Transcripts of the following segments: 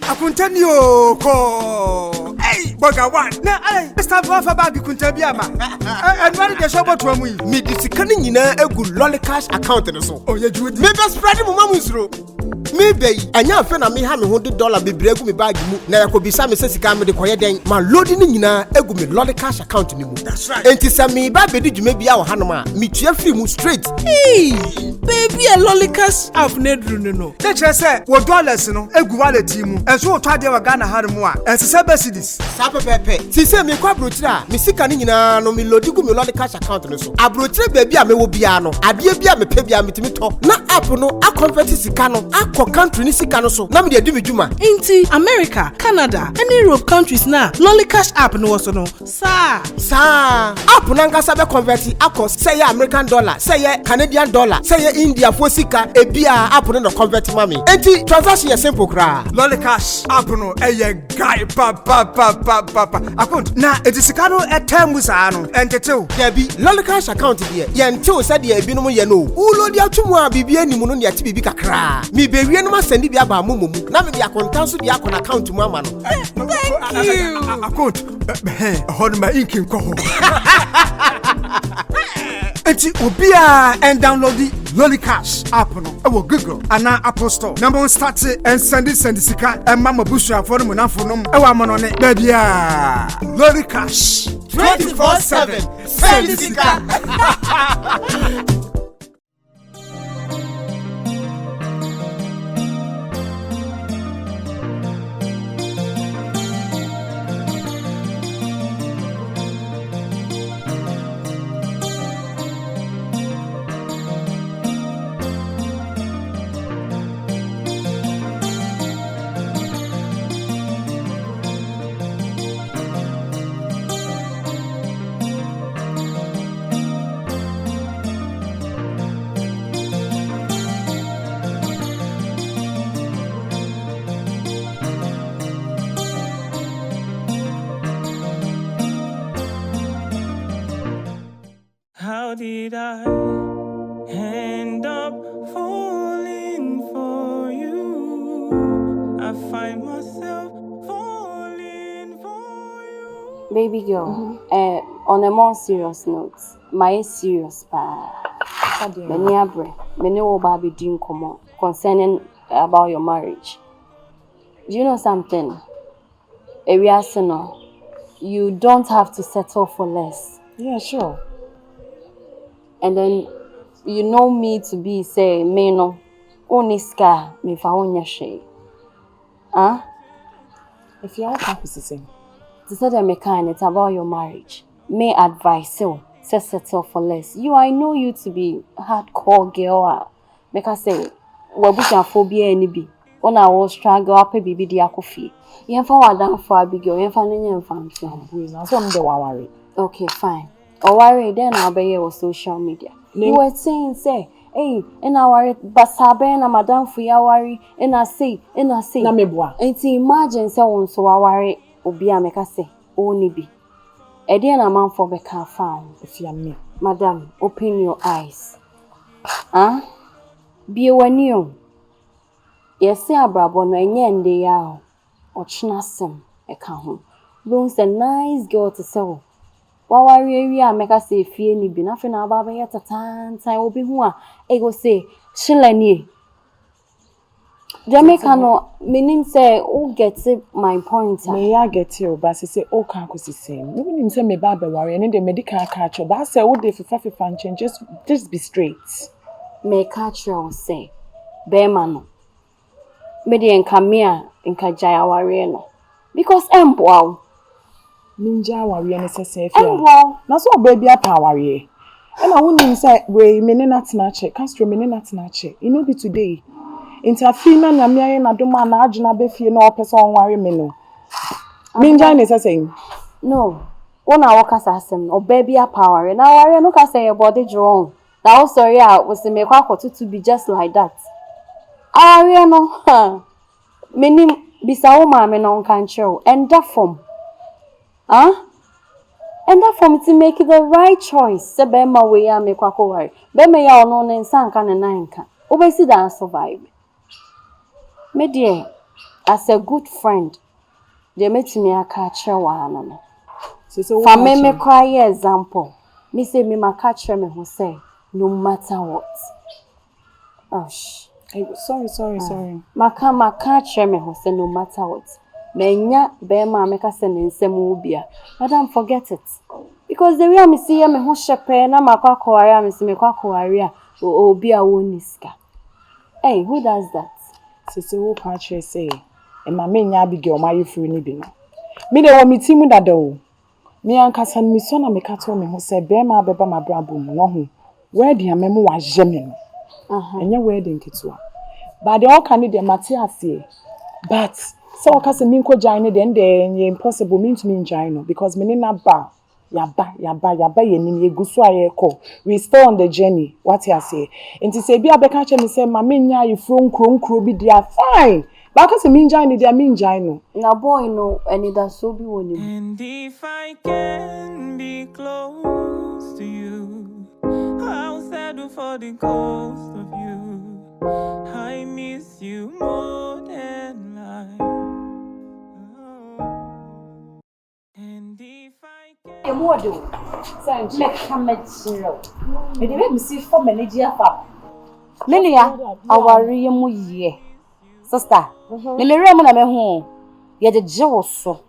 Akuntanio ko. Hey, boga one. Na ay, Mr. Bofa baby kuntabiama. And what the shop to me? Me disikani nyina egu lolly cash account no so. Oh, you do it. Me be spread mu mamusro. Me be anya afa na me ha me $100 bebre egu me bag mu na yakobisa me se sika me de koye den ma load ni nyina egu me lolly cash account ni mu. That's right. Enti se me ba be di dwuma bia wo hanom a me tua free mu straight. Hey, baby a lolly cash app nedru no. They just say what dollars no egu wallet mu. Enso o twa de wa Ghana hanom a. Ense se Mercedes. Sa pepepe. Ti se me kwa brochira me sika ni nyina no me load gu me lolly cash account no so. Abrochira baby a me wo bia no. Ade bia me pe bia me timi to. Na app no a convert sika no akọ country ni sika no so. Na me de adu me dwuma. Inti America, Canada, and Europe countries na lolly cash app no so no. Sa app na ngasa be convert akọ say American dollar, say Canadian dollar, say India for sika e bia app no convert mami. Enti transaction is simple kra. Lolly cash app no guy pa. Account na it is sika no term sa no entetew. There be lolly cash account there. Ye ntew say there bi no ye no. Ulo dia tumu a bibia ni mu no ne ati bibi kakra. Mi be wie no ma send bi aba mu. Na me dia kontanso dia akọ na account mu ama no. Thank you. Account hold my ink ko. Enti obia and download the Lolly Cash app no. E wo Google ana Apple Store. Number start and send sika and mama busua for no na for no. E wa mono ne bia Lolly Cash 24/7 send sika. How did I end up falling for you? I find myself falling for you. Baby girl, on a more serious note, my serious pa. Many abre, many will baby doing come concerning about your marriage. Do you know something? Reassurance, you don't have to settle for less. Yeah, sure. And then you know me to be say me no only scar me fa onya she. Huh? If you are happy to say. To say that me kind it's about your marriage. May advise so settle for less. I know you to be hardcore girl. Make I say wabuja phobia any be. On I will struggle up a baby di akofi. Yen fa wadan for big girl, yen fa nyen fa. Now so the worry. Okay, fine. Or worry then I'll be your social media. You were saying say, hey, and I worry basabe na madam for ya worry and I say na meboa. And imagine say on so I worry obi ameka say only be. E dey na man for beka found. If you are me. Madam, open your eyes. Huh? Be wani o. Yes, say abrabo no enye nde ya o. Ochnasem e ka ho. Looks a nice girl to say. Worry ameka say fie ni bi na fe na aba be tatan obi hu a e go say shilani. Jamaica no meaning say who gets it my point. Me ya get you but say o kan ko sisem. No meaning say me ba be worry and the medical catch but say who dey fifa and change just be straight. Me catch you say be man no. Me dey enkamia enkajaya worry no. Because emboa Ninja worry and say well, na so baby apa worry. And I wouldn't say we me na tinache, Castro me na tinache. You know be today. Interfina na me na do man na agina be fie na person worry me no. Ninja is saying no. When I walk as asem or baby apa worry. Na worry no ka say your body wrong. Now sorry I was me kwa to be just like that. Worry no. Meaning bisa o ma me no kan show and that form. Huh? And that for me to make the right choice. Se bema we ya me kwako worry. Bema ya ono ne nsanka ne nanka. Obesi da survive. Me dear, as a good friend, they met me a catcher one. So for me cry example. Me say me ma catcher me who say no matter what. Oh Sorry. Ma catcher me who say no matter what. Menya bema meka se ne nsem ubia. Madam forget it. Because the way me see me ho shepe na makwa kware me see me kwa kware a obi a woni sika. Hey, who does that? Sisi wo catcher say e ma menya Abigail ma yefuru ni bi no. Me de wo me timu dada o. Me ankasa me so na me ka to me ho say bema beba ma brabo mu no ho. Wedding amemo wa jeme no. Enya wedding kitwa. But the all can de mate ase. But so okase me nko join ne then dey impossible me to me join no because me na ba yaba ye nim ye gusu aye ko. We still on the journey. What you say? Enti say bia be ka che me say ma me nya yefro nkro bi dia fine. But okase me join ne dia me join no. Na boy no any that so be woni. And if I can be close to you, I'll settle for the ghost of you. I miss you more than life. Oh. And if I can What do? Make come at zero. Me dey me see for manage afa. Menua aware ye mu ye. Sister, me mere mu na me hu. Ye de jewo so.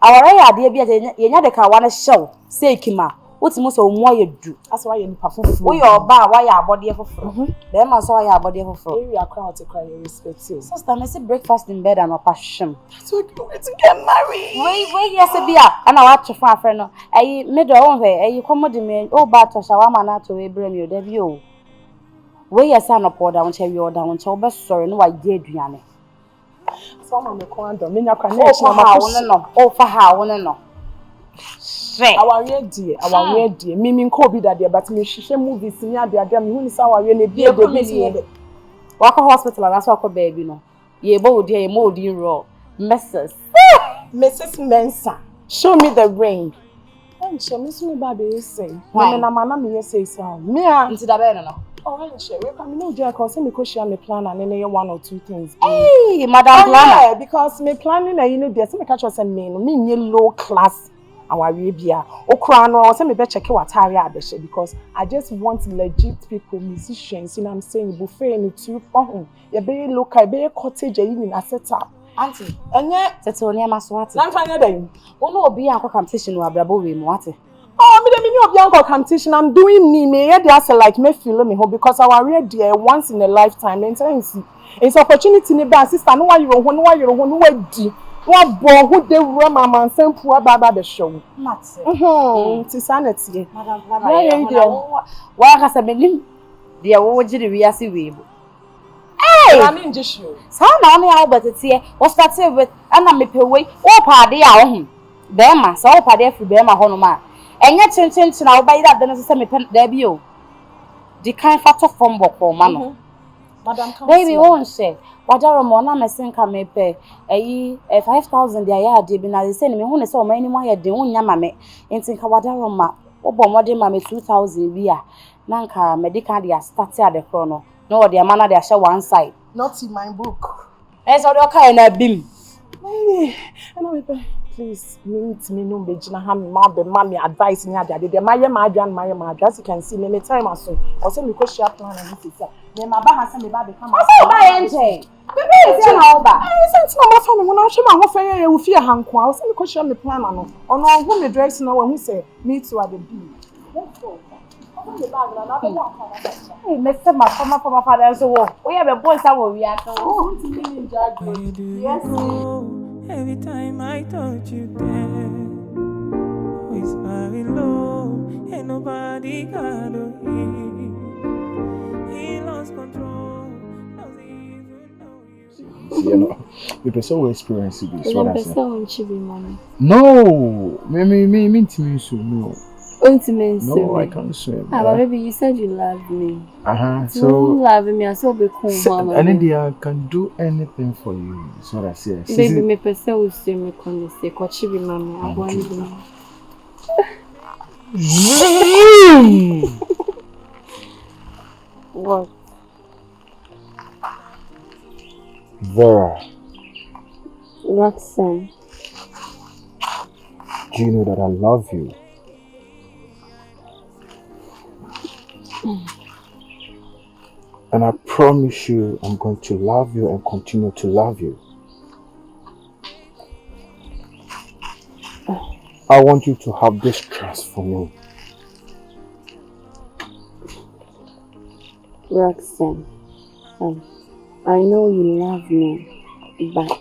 Aware ya ade bia ye nya de ka wa na hyew. Say kima. Wotimu so omo ye du. That's why you nipa foforo. Wo ye oba wa ya abode foforo. Be ma so wa ya abode foforo. Area crowd to cry respect you. Sister, me see breakfast in bed and opashim. So we to get married. Wait, yes bia. Ana wa twe fa afre no. Ayi me do won hwe. Ayi komodi me. O ba to shawama na to we brem yo da bi o. Wait, yes ana poda won che wi oda won che wo be sorry no wa ye aduane. So mama me kwando. Me nya kwa na O fa ha won no. O fa ha won no. Our ready. Me nko bi da de but me hwehwe movies ni ade ade me hu ni sa our na bi e de waka hospital na so akọ baby no. Ye bo odi ye mo odi raw. Mrs. Mensa. Show me the ring. And show me some baby say. Me na mana me say so. Me a Into da be no. Oh, I share. We come no dey cause me ko share me plan and then one or two things. Hey, madam planner. Yeah, because me planning na you know dey say me catch us me no me nye low class our bia. Okra no say me be check what area abeshe because I just want legit people, musicians, you know what I'm saying, buffet ni too. You be local, be cottage you na set up. Auntie, enye tete oni amaswati. Na mfanya dem. Ono obi anko competition wa brabo we mu ate. Oh, me dem ni obi anko competition. I'm doing me here dey say like me feel me ho because our radio once in a lifetime. It's opportunity ni ba sister no wa yiro ho no wa di. What boy who they run my man same poor baba the show. Mate. Sanity. Madam planner. Wa ka se menim de wo gire wi ase we bu. Hey! I mean just show. Sa na me a obetete o start with ana me pewei o paade a wo hu. Be ma sa o paade afi be ma ho no ma. Enye chinchin na wo ba ira de no se me pen da bi o. Di kan factor from boko ma no. Madam come. Baby won't say. Wadaro mo na mesin ka me pe. 5,000 dia ya de bi na they say me hu ne se o ma ni mo ya de unya ma me. Enti ka wadaro ma obo mo de ma me 2,000 bi a. Na nka medical dia start at the chrono. No, the man they share one side. Not in my book. It's all okay na bim. Maybe. Please, me no be jina ha me ma be ma me advice me ade de ma ye ma adwan as you can see me time aso. O say me ko share plan and this is. Me ma ba ha say me ba be come. O say ba ye nje. Baby say na oba. Say na ma fa me wona hwe ma ho fa ye wo fie ha nko a. O say me ko share me plan no. Ono hu me dress na wa hu say me too at the B. Let's go. Hey, Mr. My father so we have a boy somewhere we are to. Yes. Every time I touch you there, whispering low, ain't nobody got to hear. He lost control, doesn't even know you. You know, we so experience this. What I say? No, me so no. No, I can't swim. But baby, you said you love me. So you love me, I so be cool, mama. And I can do anything for you. That's what I say. Baby, me person will say me come say, "Kochi be mama, I want you." What? Vera, Roxanne. Do you know that I love you? And I promise you I'm going to love you and continue to love you. I want you to have this trust for me. Roxanne, I know you love me, but...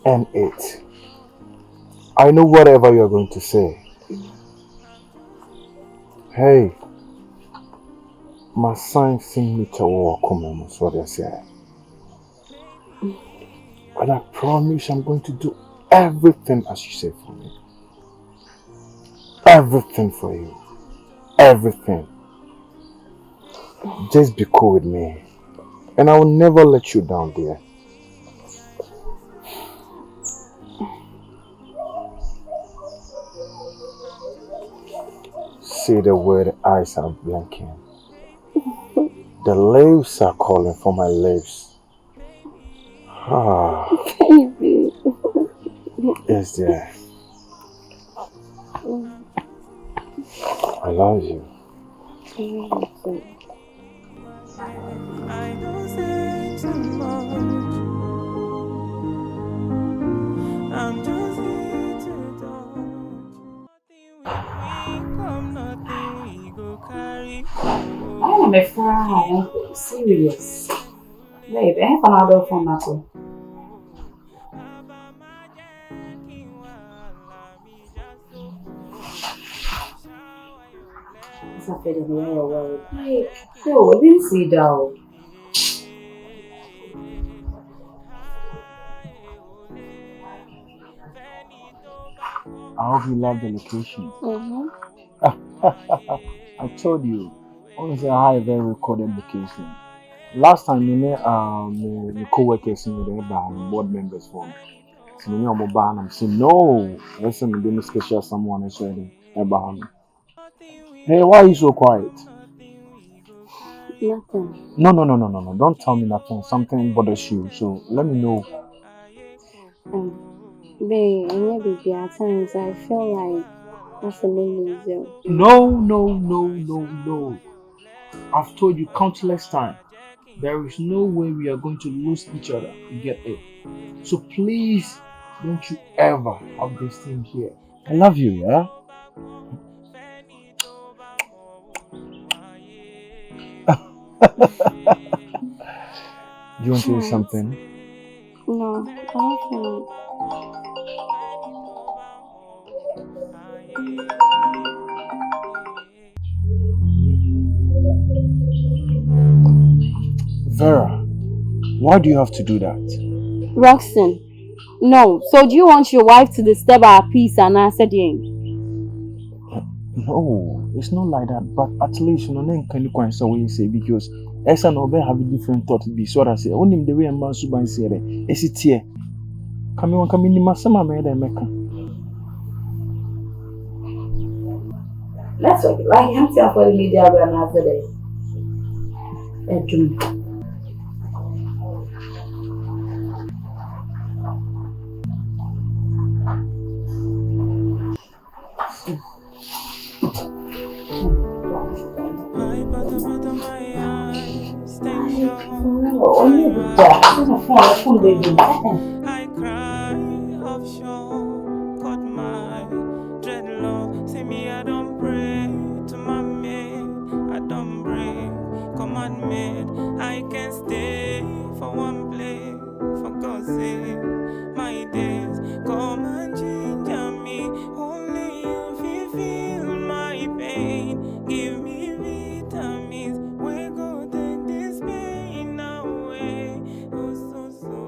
And it. I know whatever you're going to say. Hey, my son sing me to walk home, that's what I say. And I promise I'm going to do everything as you say for me. Everything for you. Everything. Just be cool with me. And I will never let you down, dear. See the way the eyes are blinking. The lips are calling for my lips. Ah. Baby. Yes, dear. I love you. I don't say too much. I'm just here to talk. Nothing we come, nothing we go carry. I am a friend. Serious. Babe, I have another phone now. It's a bit of a world. Like, oh, I didn't see that. I hope you love the location. I told you, honestly, I have a very recorded location. Last time, the co-workers in the board members form. So, I'm saying, no, listen, I'm doing special someone is ready. Hey, why are you so quiet? Nothing. No. Don't tell me nothing. Something bothers you. So, let me know. Babe, baby, at times I feel like that's a little loser. No. I've told you countless times. There is no way we are going to lose each other. You get it? So please, don't you ever have this thing here. I love you, yeah? Do you want to say something? No, I don't feel Vera, why do you have to do that? Roxanne, no. So do you want your wife to disturb our peace and answer the No, it's not like that. But at least you know, can you quite so say because Esa no have a different thought. Be so I say, only the way a man suban say, is it here? Come in, Masama made a mecca. Let's like I'm here for the media and after that. I cry offshore, cut my dreadlock. See me, I don't pray to my maid, I don't break commandment. I can stay for one place, for God's sake. My days come and ginger me. Only you feel my pain. Give me vitamins. We go take this pain away. Oh, so.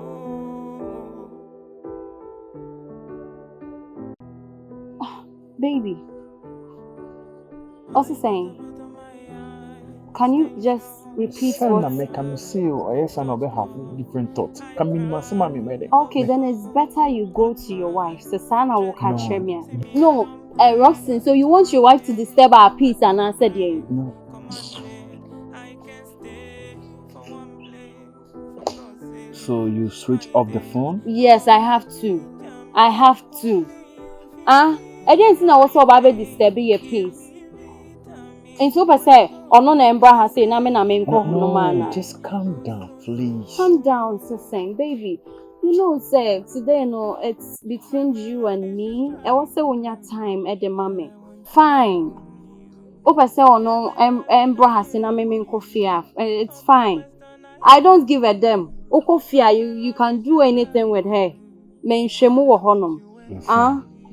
Baby. Also saying, can you just repeat what? Okay, then it's better you go to your wife. Susana will catch me. No, Roxanne, so you want your wife to disturb our peace and answer the No. So you switch off the phone? Yes, I have to. I didn't think I was so about disturbing your peace. And so I say, or no number has say, no, just calm down, please. Calm down, sister, baby. You know, say today, no, it's between you and me. I was say when your time at the mommy. Fine. Opa say, oh no, Embra has seen it's fine. I don't give a damn. Okofia, you can do anything with her. Men shemu wo honum.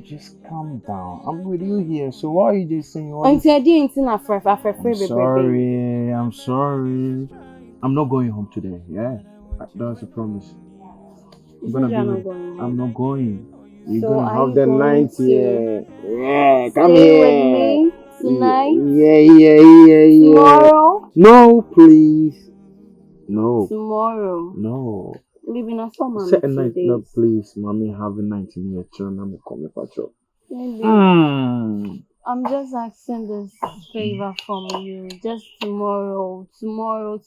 Just calm down. I'm with you here, so why are you just saying all this? I'm sorry. I'm not going home today, yeah? That's a promise. I'm not going. You're gonna have the night here. Yeah, come here. With me tonight? Yeah. Tomorrow? No, please. No. Tomorrow? No. Leaving us for mommy. Set a night, no, please. Mommy, have a night in your children. I'm coming for you. I'm just asking this favor from you. Just tomorrow,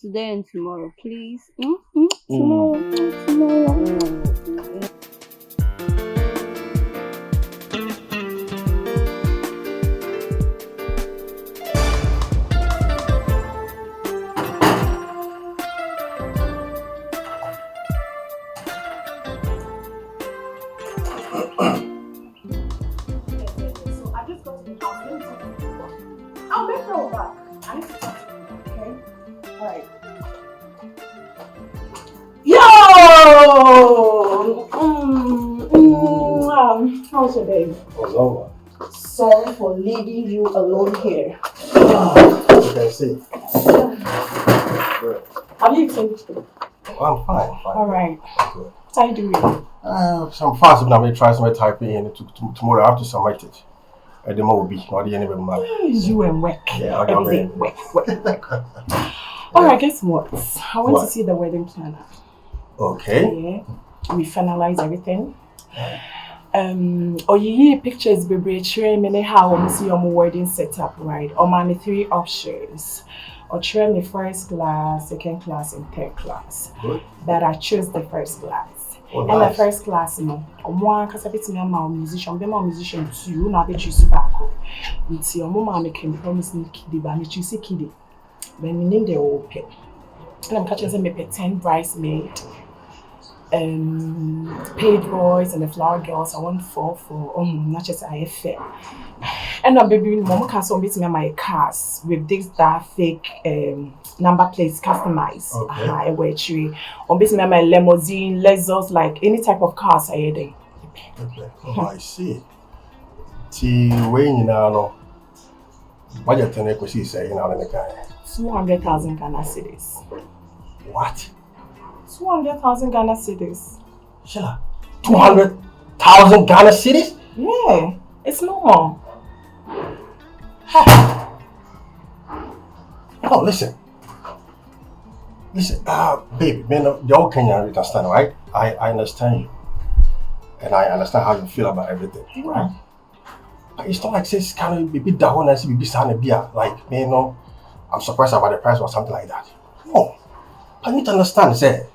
today and tomorrow, please. Tomorrow. I'll make her back. I need to talk to you, okay? Alright. Yo! How's your day? What's over? Sorry for leaving you alone here. Okay, see. Good. Have you finished it? I'm fine. Alright. Good. How you doing? Some fast, but I'm going to try some typing in tomorrow. I have to submit it. The more will be, or the end of the month. You and work. Yeah, I every day. Work. Alright, guess what? I want to see the wedding planner. Okay. Yeah. We finalize everything. You pictures baby share me how we see your wedding setup, right? Or my 3 options. Or try me first class, second class, and third class. Good. But I chose the first class. Oh, and nice. the first class, one because I bet me I'm a musician, I'm a musician too. Now I bet you super cool. It's your mama making promise me kiddie, but I choose a kiddie. When we name the open, and I'm catching some 10 bridesmaids, paid boys and the flower girls. I want 4 for not just IFA. And I'm baby mama can so beat me my cars with this that fake number plates customized. Okay. Where tree on beat me my limousine, Lexus, like any type of cars I had. Okay. Oh, I see. See, when you know, budget and equity say in the guy. 200,000 Ghana cedis. What? 200,000 Ghana cedis. Sheila, 200,000 Ghana cedis? Yeah, it's normal. Oh, listen, baby, man, you're all Kenyan, you understand, right? I understand you, and I understand how you feel about everything, right? But it's not like this kind of baby down and baby sound beer, like, man, I'm surprised about the price or something like that. No, I need to understand, say,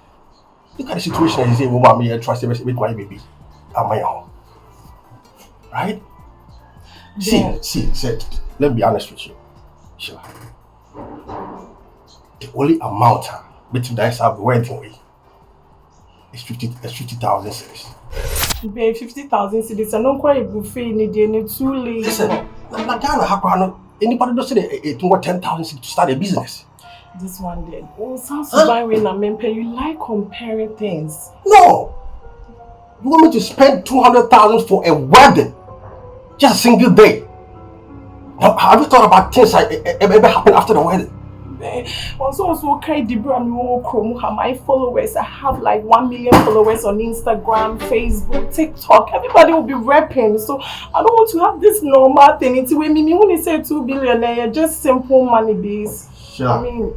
look at the situation and you say, woman, me trust with my baby at my home, right? Yeah. See, let me be honest with you, Sheila. The only amount between the of the wedding way is 50,000 cedis. Babe, 50,000 cedis. I don't quite buffet need too late. Listen, Ghana, anybody does say it worth 10,000 cedis to start a business. This one did. Oh, sounds fine when I'm pay. You like comparing things. No! You want me to spend 200,000 for a wedding? Just a single day. Now, have you thought about things that ever happen after the wedding? Also, okay, Debra, my followers. I have like 1 million followers on Instagram, Facebook, TikTok. Everybody will be rapping. So I don't want to have this normal thing. It's when me when you say 2 billion, just simple money base. Sure. I mean,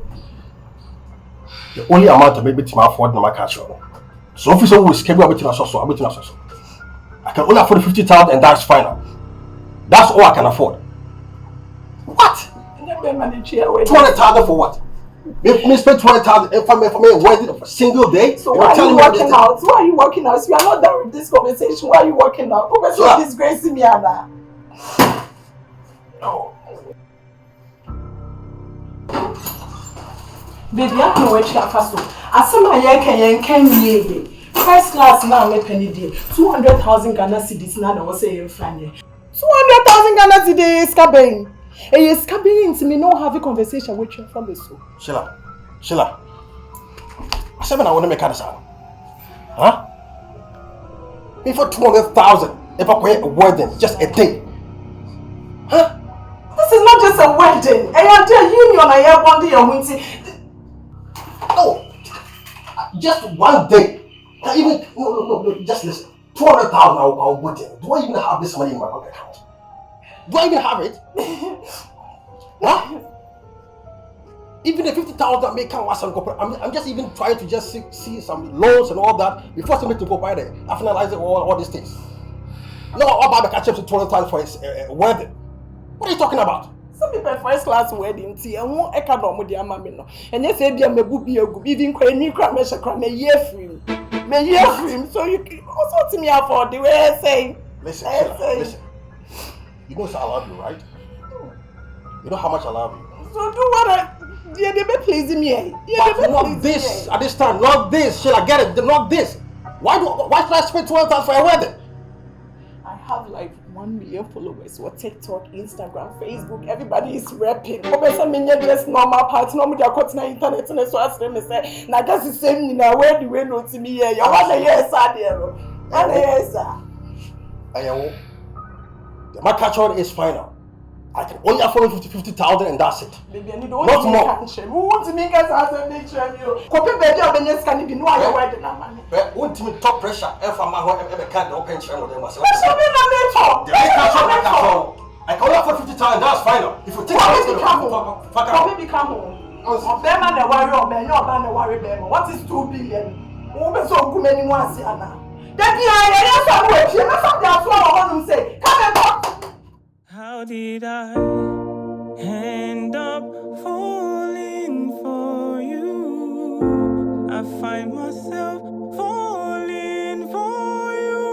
the only amount of maybe to afford no cash. So if you will schedule a bit I can only afford 50,000 and that's final. That's all I can afford. What? 200,000 for what? If me spend 20,000 if I'm wedding of a single day, So why are you working out? Why are you working out? We are not done with this conversation. Why are you working out? Come so disgracing me, Anna. No. Baby, I can't wait to fast. As some I can ye. First class now me penny day. 200,000 Ghana cedis now that was saying fine. 200,000 Ghana cedis scabbing. And you scabbing into me no have a conversation with you from the soul. Sheila. I said I want to make a sound. Huh? Me for 200,000 if I pay a wedding just a day. Huh? This is not just a wedding. I am the union I have one day winter. No. Just one day. Even no, just listen. 200,000 I'll put in. Do I even have this money in my bank account? Do I even have it? Huh? Even the 50,000 may come some corporate. I'm just even trying to just see some loans and all that before somebody to go buy it. I finalize all these things. No, I'll buy the catch up to 200,000 for a wedding. What are you talking about? Some people first class wedding tea and won't econom with their mammy. And yes, they be a maybe a good even cranny cram a year free. May year free. So you can also to me for the way I say. Listen. You know I love you, right? You know how much I love you. So do what they be pleasing me. But not this at this time, not this. Shall I get it? Not this. Why should I spend 12,000 for a wedding? I have like 1 million followers on TikTok, Instagram, Facebook. Everybody is rapping. Obviously, me just normal parts. No, me they cut na internet. And so I say, na just the same. Na where the way no to me here. You want to hear sad there? And yes, sir. My catch on is final. I can only afford 50,000 and that's it. Baby, I need not more. Who want to make us answer the you? Copy baby, I've been just can't be no other way than money. Want to top pressure? If I'm not can't open channel them myself. I can only afford 50,000. That's final. If you take it, come home. Them and the worry or man, your man, the worry them. What is 2 billion? Who be so good many ones here now? That behind somewhere, she must have their swallow say, come and talk. How did I end up falling for you? I find myself falling for you.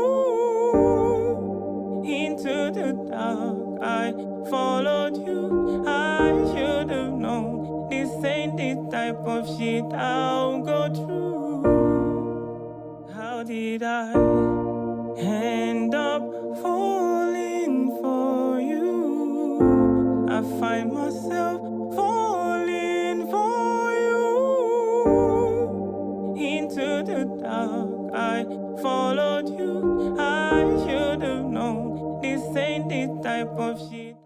Into the dark, I followed you. I should have known this ain't the type of shit I'll go through. How did I end up falling for you? I find myself falling for you. Into the dark, I followed you. I should have known this ain't the type of shit.